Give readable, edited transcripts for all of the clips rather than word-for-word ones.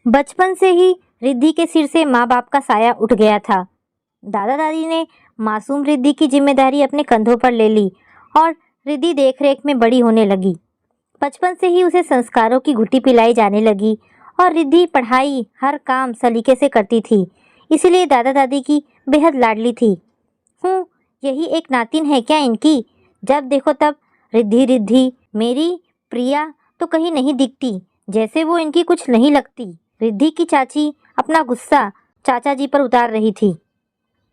बचपन से ही रिद्धि के सिर से माँ बाप का साया उठ गया था। दादा दादी ने मासूम रिद्धि की जिम्मेदारी अपने कंधों पर ले ली और रिद्धि देख रेख में बड़ी होने लगी। बचपन से ही उसे संस्कारों की घुट्टी पिलाई जाने लगी और रिद्धि पढ़ाई हर काम सलीके से करती थी, इसीलिए दादा दादी की बेहद लाडली थी। यही एक नातिन है क्या इनकी? जब देखो तब रिद्धि रिद्धि। मेरी प्रिया तो कहीं नहीं दिखती, जैसे वो इनकी कुछ नहीं लगती। रिद्धि की चाची अपना गुस्सा चाचा जी पर उतार रही थी।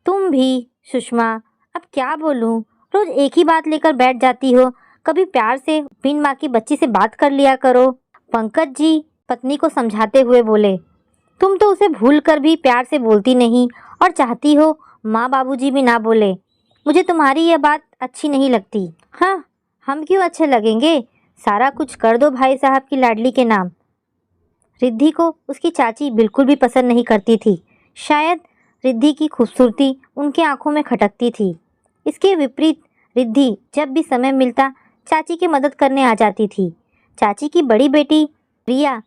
तुम भी सुषमा, अब क्या बोलूं, रोज एक ही बात लेकर बैठ जाती हो। कभी प्यार से बिन माँ की बच्ची से बात कर लिया करो। पंकज जी पत्नी को समझाते हुए बोले। तुम तो उसे भूल कर भी प्यार से बोलती नहीं और चाहती हो माँ बाबूजी भी ना बोले। मुझे तुम्हारी यह बात अच्छी नहीं लगती। हाँ, हम क्यों अच्छे लगेंगे? सारा कुछ कर दो भाई साहब की लाडली के नाम। रिद्धि को उसकी चाची बिल्कुल भी पसंद नहीं करती थी। शायद रिद्धि की खूबसूरती उनके आंखों में खटकती थी। इसके विपरीत रिद्धि जब भी समय मिलता चाची की मदद करने आ जाती थी। चाची की बड़ी बेटी प्रिया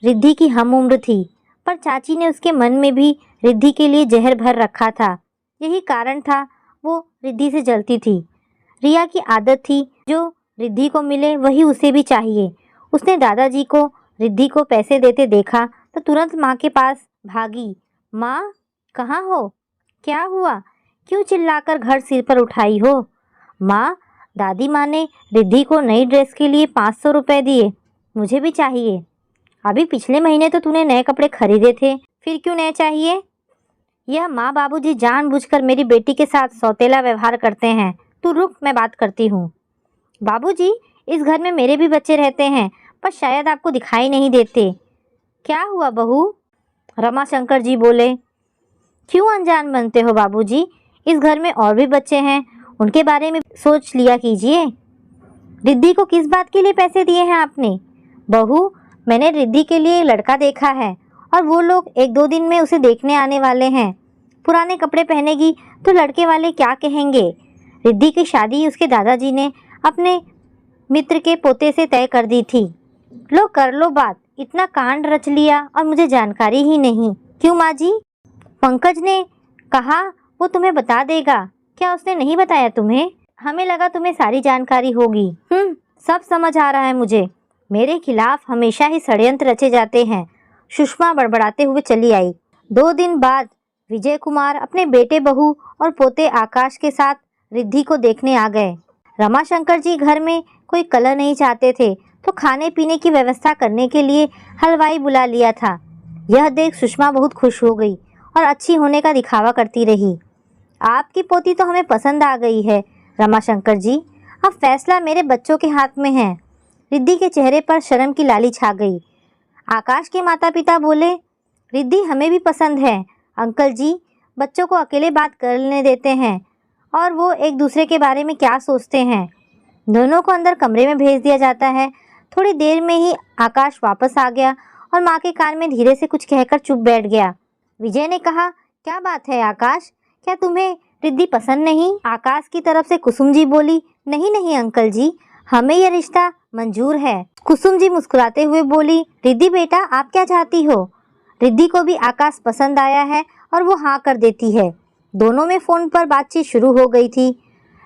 रिद्धि की हम उम्र थी, पर चाची ने उसके मन में भी रिद्धि के लिए जहर भर रखा था। यही कारण था वो रिद्धि से जलती थी। रिया की आदत थी जो रिद्धि को मिले वही उसे भी चाहिए। उसने दादाजी को रिद्धि को पैसे देते देखा तो तुरंत माँ के पास भागी। माँ, कहाँ हो? क्या हुआ? क्यों चिल्लाकर घर सिर पर उठाई हो? माँ, दादी माँ ने रिद्धि को नई ड्रेस के लिए 500 रुपये दिए, मुझे भी चाहिए। अभी पिछले महीने तो तूने नए कपड़े खरीदे थे, फिर क्यों नए चाहिए? यह माँ बाबूजी जानबूझकर मेरी बेटी के साथ सौतेला व्यवहार करते हैं। तू रुक, मैं बात करती हूँ। बाबूजी, इस घर में मेरे भी बच्चे रहते हैं, पर शायद आपको दिखाई नहीं देते। क्या हुआ बहू? रमाशंकर जी बोले। क्यों अनजान बनते हो बाबूजी? इस घर में और भी बच्चे हैं, उनके बारे में सोच लिया कीजिए। रिद्धि को किस बात के लिए पैसे दिए हैं आपने? बहू, मैंने रिद्धि के लिए लड़का देखा है और वो लोग 1-2 दिन में उसे देखने आने वाले हैं। पुराने कपड़े पहनेगी तो लड़के वाले क्या कहेंगे? रिद्धि की शादी उसके दादाजी ने अपने मित्र के पोते से तय कर दी थी। लो कर लो बात, इतना कांड रच लिया और मुझे जानकारी ही नहीं। क्यों माँ जी? पंकज ने कहा वो तुम्हें बता देगा। क्या उसने नहीं बताया तुम्हें? हमें लगा तुम्हें सारी जानकारी होगी। सब समझ आ रहा है मुझे। मेरे खिलाफ हमेशा ही षड्यंत्र रचे जाते हैं। सुषमा बड़बड़ाते हुए चली आई। 2 दिन बाद विजय कुमार अपने बेटे बहू और पोते आकाश के साथ रिद्धि को देखने आ गए। रमाशंकर जी घर में कोई कलह नहीं चाहते थे, तो खाने पीने की व्यवस्था करने के लिए हलवाई बुला लिया था। यह देख सुषमा बहुत खुश हो गई और अच्छी होने का दिखावा करती रही। आपकी पोती तो हमें पसंद आ गई है रमाशंकर जी, अब फैसला मेरे बच्चों के हाथ में है। रिद्धि के चेहरे पर शर्म की लाली छा गई। आकाश के माता पिता बोले, रिद्धि हमें भी पसंद है अंकल जी, बच्चों को अकेले बात करने देते हैं और वो एक दूसरे के बारे में क्या सोचते हैं। दोनों को अंदर कमरे में भेज दिया जाता है। थोड़ी देर में ही आकाश वापस आ गया और माँ के कान में धीरे से कुछ कहकर चुप बैठ गया। विजय ने कहा, क्या बात है आकाश, क्या तुम्हें रिद्धि पसंद नहीं? आकाश की तरफ से कुसुम जी बोली, नहीं नहीं अंकल जी, हमें यह रिश्ता मंजूर है। कुसुम जी मुस्कुराते हुए बोली, रिद्धि बेटा आप क्या चाहती हो? रिद्धि को भी आकाश पसंद आया है और वो हाँ कर देती है। दोनों में फ़ोन पर बातचीत शुरू हो गई थी।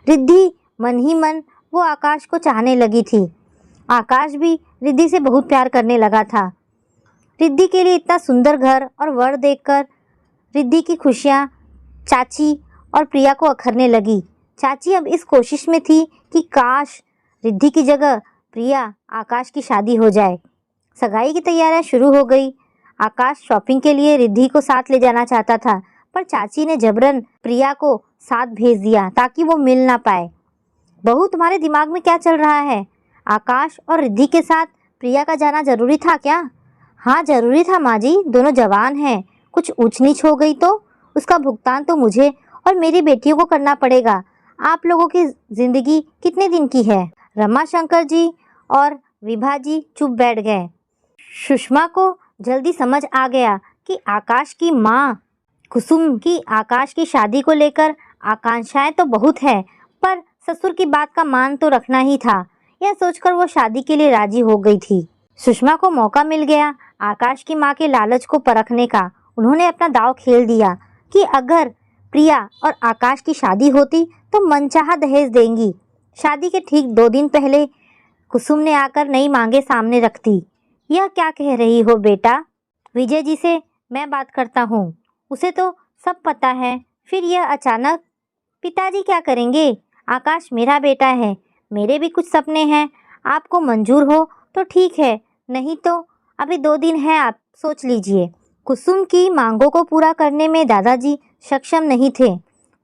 रिद्धि मन ही मन वो आकाश को चाहने लगी थी। आकाश भी रिद्धि से बहुत प्यार करने लगा था। रिद्धि के लिए इतना सुंदर घर और वर देखकर रिद्धि की खुशियाँ चाची और प्रिया को अखरने लगी। चाची अब इस कोशिश में थी कि काश रिद्धि की जगह प्रिया आकाश की शादी हो जाए। सगाई की तैयारियां शुरू हो गई। आकाश शॉपिंग के लिए रिद्धि को साथ ले जाना चाहता था, पर चाची ने जबरन प्रिया को साथ भेज दिया ताकि वो मिल ना पाए। बहू, तुम्हारे दिमाग में क्या चल रहा है? आकाश और रिद्धि के साथ प्रिया का जाना जरूरी था क्या? हाँ जरूरी था माँ जी, दोनों जवान हैं। कुछ ऊंच नीच हो गई तो उसका भुगतान तो मुझे और मेरी बेटियों को करना पड़ेगा। आप लोगों की जिंदगी कितने दिन की है? रमाशंकर जी और विभा जी चुप बैठ गए। सुषमा को जल्दी समझ आ गया कि आकाश की माँ कुसुम की आकाश की शादी को लेकर आकांक्षाएं तो बहुत है, पर ससुर की बात का मान तो रखना ही था। यह सोचकर वो शादी के लिए राजी हो गई थी। सुषमा को मौका मिल गया आकाश की माँ के लालच को परखने का। उन्होंने अपना दांव खेल दिया कि अगर प्रिया और आकाश की शादी होती तो मनचाहा दहेज देंगी। शादी के ठीक 2 दिन पहले कुसुम ने आकर नई मांगे सामने रख दी। यह क्या कह रही हो बेटा? विजय जी से मैं बात करता हूँ, उसे तो सब पता है। फिर यह अचानक? पिताजी क्या करेंगे? आकाश मेरा बेटा है, मेरे भी कुछ सपने हैं। आपको मंजूर हो तो ठीक है, नहीं तो अभी 2 दिन है, आप सोच लीजिए। कुसुम की मांगों को पूरा करने में दादाजी सक्षम नहीं थे।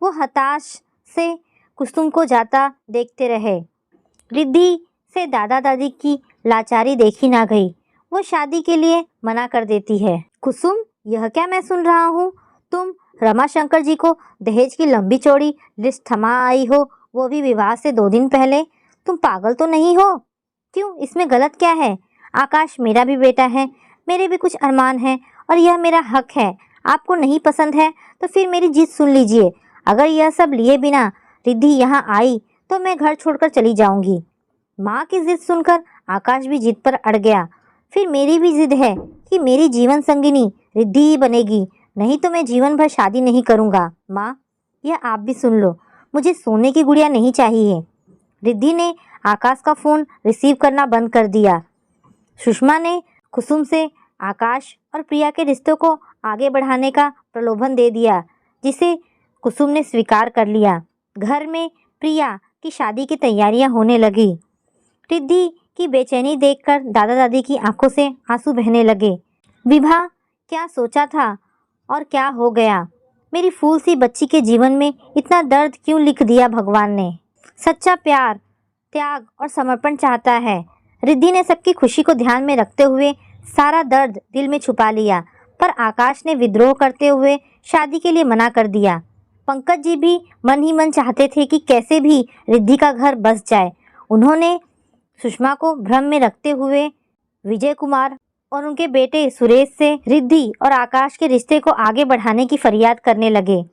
वो हताश से कुसुम को जाता देखते रहे। रिद्धि से दादा दादी की लाचारी देखी ना गई। वो शादी के लिए मना कर देती है। कुसुम, यह क्या मैं सुन रहा हूँ? तुम रमाशंकर जी को दहेज की लंबी चौड़ी लिस्ट थमा आई हो, वो भी विवाह से 2 दिन पहले। तुम पागल तो नहीं हो? क्यों, इसमें गलत क्या है? आकाश मेरा भी बेटा है, मेरे भी कुछ अरमान हैं और यह मेरा हक है। आपको नहीं पसंद है तो फिर मेरी जिद सुन लीजिए। अगर यह सब लिए बिना रिद्धि यहाँ आई तो मैं घर छोड़कर चली जाऊंगी। माँ की जिद सुनकर आकाश भी जिद पर अड़ गया। फिर मेरी भी जिद है कि मेरी जीवन संगिनी रिद्धि ही बनेगी, नहीं तो मैं जीवन भर शादी नहीं करूँगा। माँ, यह आप भी सुन लो, मुझे सोने की गुड़िया नहीं चाहिए। रिद्धि ने आकाश का फ़ोन रिसीव करना बंद कर दिया। सुषमा ने कुसुम से आकाश और प्रिया के रिश्तों को आगे बढ़ाने का प्रलोभन दे दिया, जिसे कुसुम ने स्वीकार कर लिया। घर में प्रिया की शादी की तैयारियां होने लगी। रिद्धि की बेचैनी देखकर दादा दादी की आंखों से आंसू बहने लगे। विभा, क्या सोचा था और क्या हो गया? मेरी फूल सी बच्ची के जीवन में इतना दर्द क्यों लिख दिया भगवान ने? सच्चा प्यार, त्याग और समर्पण चाहता है। रिद्धि ने सबकी खुशी को ध्यान में रखते हुए सारा दर्द दिल में छुपा लिया, पर आकाश ने विद्रोह करते हुए शादी के लिए मना कर दिया। पंकज जी भी मन ही मन चाहते थे कि कैसे भी रिद्धि का घर बस जाए। उन्होंने सुषमा को भ्रम में रखते हुए विजय कुमार और उनके बेटे सुरेश से रिद्धि और आकाश के रिश्ते को आगे बढ़ाने की फरियाद करने लगे।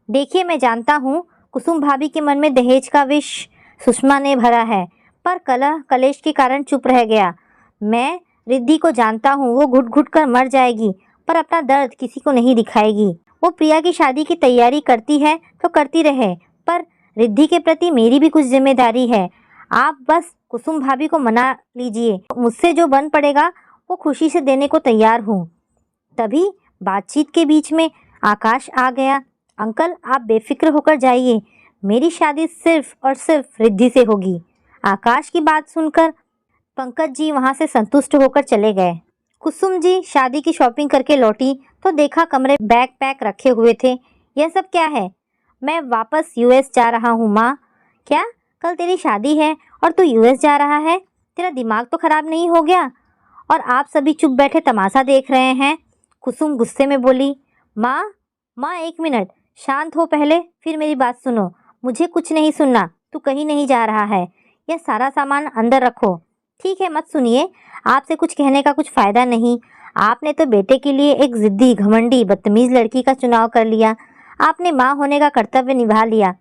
देखिए, मैं जानता हूँ कुसुम भाभी के मन में दहेज का विष सुषमा ने भरा है, पर कलह कलेश के कारण चुप रह गया। मैं रिद्धि को जानता हूँ, वो घुट घुट कर मर जाएगी पर अपना दर्द किसी को नहीं दिखाएगी। वो प्रिया की शादी की तैयारी करती है तो करती रहे, पर रिद्धि के प्रति मेरी भी कुछ जिम्मेदारी है। आप बस कुसुम भाभी को मना लीजिए, मुझसे जो बन पड़ेगा वो खुशी से देने को तैयार हूँ। तभी बातचीत के बीच में आकाश आ गया। अंकल, आप बेफिक्र होकर जाइए, मेरी शादी सिर्फ और सिर्फ रिद्धि से होगी। आकाश की बात सुनकर पंकज जी वहाँ से संतुष्ट होकर चले गए। कुसुम जी शादी की शॉपिंग करके लौटी तो देखा कमरे बैग पैक रखे हुए थे। यह सब क्या है? मैं वापस यूएस जा रहा हूँ माँ। क्या? कल तेरी शादी है और तू यूएस जा रहा है? तेरा दिमाग तो खराब नहीं हो गया? और आप सभी चुप बैठे तमाशा देख रहे हैं। कुसुम गुस्से में बोली। माँ 1 मिनट शांत हो पहले, फिर मेरी बात सुनो। मुझे कुछ नहीं सुनना, तू कहीं नहीं जा रहा है। यह सारा सामान अंदर रखो। ठीक है, मत सुनिए, आपसे कुछ कहने का कुछ फ़ायदा नहीं। आपने तो बेटे के लिए एक ज़िद्दी, घमंडी, बदतमीज़ लड़की का चुनाव कर लिया। आपने माँ होने का कर्तव्य निभा लिया।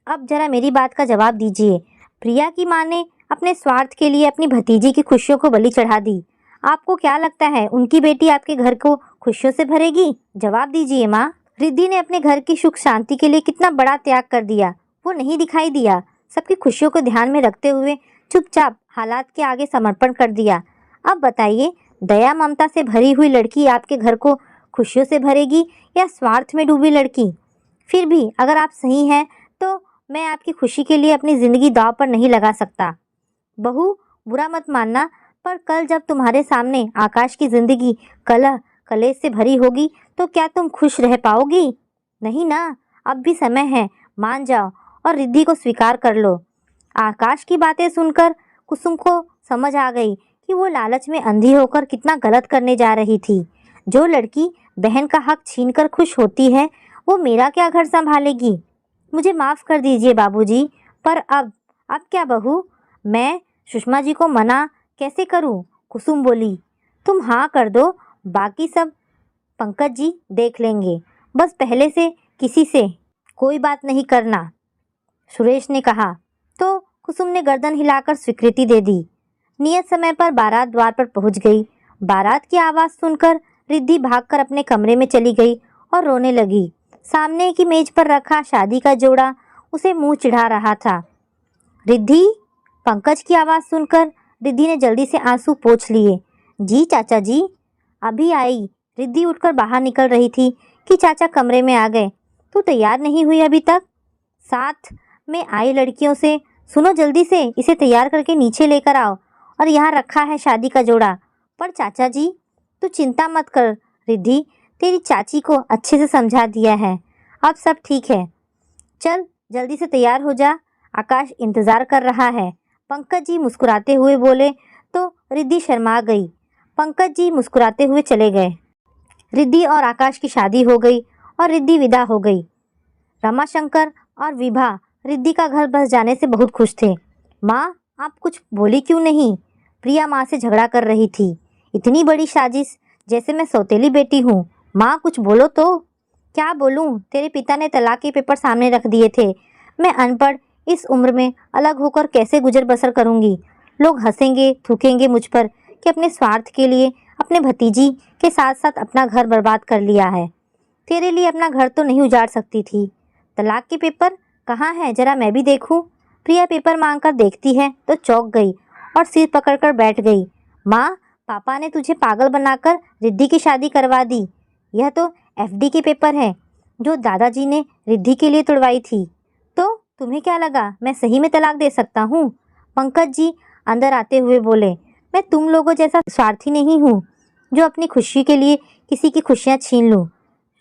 अब जरा मेरी बात का जवाब दीजिए। प्रिया की माँ ने अपने स्वार्थ के लिए अपनी भतीजी की खुशियों को बलि चढ़ा दी। आपको क्या लगता है उनकी बेटी आपके घर को खुशियों से भरेगी? जवाब दीजिए माँ। रिद्धि ने अपने घर की सुख शांति के लिए कितना बड़ा त्याग कर दिया, वो नहीं दिखाई दिया। सबकी खुशियों को ध्यान में रखते हुए चुपचाप हालात के आगे समर्पण कर दिया। अब बताइए, दया ममता से भरी हुई लड़की आपके घर को खुशियों से भरेगी या स्वार्थ में डूबी लड़की? फिर भी अगर आप सही हैं तो मैं आपकी खुशी के लिए अपनी ज़िंदगी दांव पर नहीं लगा सकता। बहू, बुरा मत मानना, पर कल जब तुम्हारे सामने आकाश की ज़िंदगी कलह कलेश से भरी होगी तो क्या तुम खुश रह पाओगी? नहीं ना। अब भी समय है, मान जाओ और रिद्धि को स्वीकार कर लो। आकाश की बातें सुनकर कुसुम को समझ आ गई कि वो लालच में अंधी होकर कितना गलत करने जा रही थी। जो लड़की बहन का हक छीनकर खुश होती है, वो मेरा क्या घर संभालेगी? मुझे माफ़ कर दीजिए बाबूजी, पर अब क्या बहू? मैं सुषमा जी को मना कैसे करूं? कुसुम बोली। तुम हाँ कर दो, बाकी सब पंकज जी देख लेंगे। बस पहले से किसी से कोई बात नहीं करना, सुरेश ने कहा। तो कुसुम ने गर्दन हिलाकर स्वीकृति दे दी। नियत समय पर बारात द्वार पर पहुंच गई। बारात की आवाज़ सुनकर रिद्धि भागकर अपने कमरे में चली गई और रोने लगी। सामने की मेज पर रखा शादी का जोड़ा उसे मुंह चिढ़ा रहा था। रिद्धि, पंकज की आवाज़ सुनकर रिद्धि ने जल्दी से आंसू पोंछ लिए। जी चाचा जी, अभी आई। रिद्धि उठकर बाहर निकल रही थी कि चाचा कमरे में आ गए। तू तैयार नहीं हुई अभी तक? साथ में आई लड़कियों से, सुनो जल्दी से इसे तैयार करके नीचे लेकर आओ और यहाँ रखा है शादी का जोड़ा। पर चाचा जी, तू चिंता मत कर रिद्धि, तेरी चाची को अच्छे से समझा दिया है, अब सब ठीक है। चल जल्दी से तैयार हो जा, आकाश इंतजार कर रहा है। पंकज जी मुस्कुराते हुए बोले तो रिद्धि शर्मा गई। पंकज जी मुस्कुराते हुए चले गए। रिद्धि और आकाश की शादी हो गई और रिद्धि विदा हो गई। रमाशंकर और विभा रिद्धि का घर बस जाने से बहुत खुश थे। माँ, आप कुछ बोली क्यों नहीं? प्रिया माँ से झगड़ा कर रही थी। इतनी बड़ी साजिश, जैसे मैं सौतेली बेटी हूँ। माँ कुछ बोलो तो। क्या बोलूँ? तेरे पिता ने तलाक के पेपर सामने रख दिए थे। मैं अनपढ़ इस उम्र में अलग होकर कैसे गुजर बसर करूँगी? लोग हंसेंगे थूकेंगे मुझ पर कि अपने स्वार्थ के लिए अपने भतीजी के साथ साथ अपना घर बर्बाद कर लिया है। तेरे लिए अपना घर तो नहीं उजाड़ सकती थी। तलाक के पेपर कहाँ है, जरा मैं भी देखूं। प्रिया पेपर मांगकर देखती है तो चौंक गई और सिर पकड़कर बैठ गई। माँ, पापा ने तुझे पागल बनाकर रिद्धि की शादी करवा दी। यह तो एफडी के पेपर है जो दादाजी ने रिद्धि के लिए तुड़वाई थी। तो तुम्हें क्या लगा मैं सही में तलाक दे सकता हूँ? पंकज जी अंदर आते हुए बोले, मैं तुम लोगों जैसा स्वार्थी नहीं हूँ जो अपनी खुशी के लिए किसी की खुशियाँ छीन लूँ।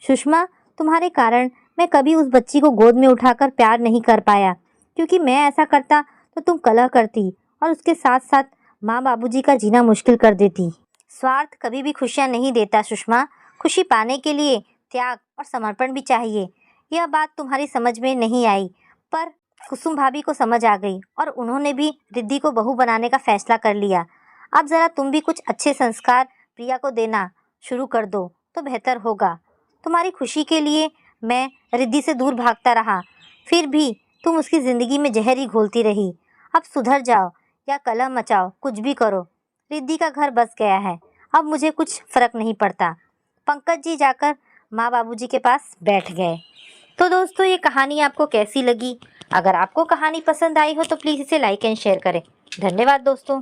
सुषमा, तुम्हारे कारण मैं कभी उस बच्ची को गोद में उठाकर प्यार नहीं कर पाया, क्योंकि मैं ऐसा करता तो तुम कलह करती और उसके साथ साथ माँ बाबूजी का जीना मुश्किल कर देती। स्वार्थ कभी भी खुशियाँ नहीं देता सुषमा। खुशी पाने के लिए त्याग और समर्पण भी चाहिए। यह बात तुम्हारी समझ में नहीं आई, पर कुसुम भाभी को समझ आ गई और उन्होंने भी रिद्धि को बहू बनाने का फैसला कर लिया। अब ज़रा तुम भी कुछ अच्छे संस्कार प्रिया को देना शुरू कर दो तो बेहतर होगा। तुम्हारी खुशी के लिए मैं रिद्धि से दूर भागता रहा, फिर भी तुम उसकी ज़िंदगी में जहर ही घोलती रही। अब सुधर जाओ या कलह मचाओ, कुछ भी करो। रिद्धि का घर बस गया है, अब मुझे कुछ फ़र्क नहीं पड़ता। पंकज जी जाकर माँ बाबूजी के पास बैठ गए। तो दोस्तों, ये कहानी आपको कैसी लगी? अगर आपको कहानी पसंद आई हो तो प्लीज़ इसे लाइक एंड शेयर करें। धन्यवाद दोस्तों।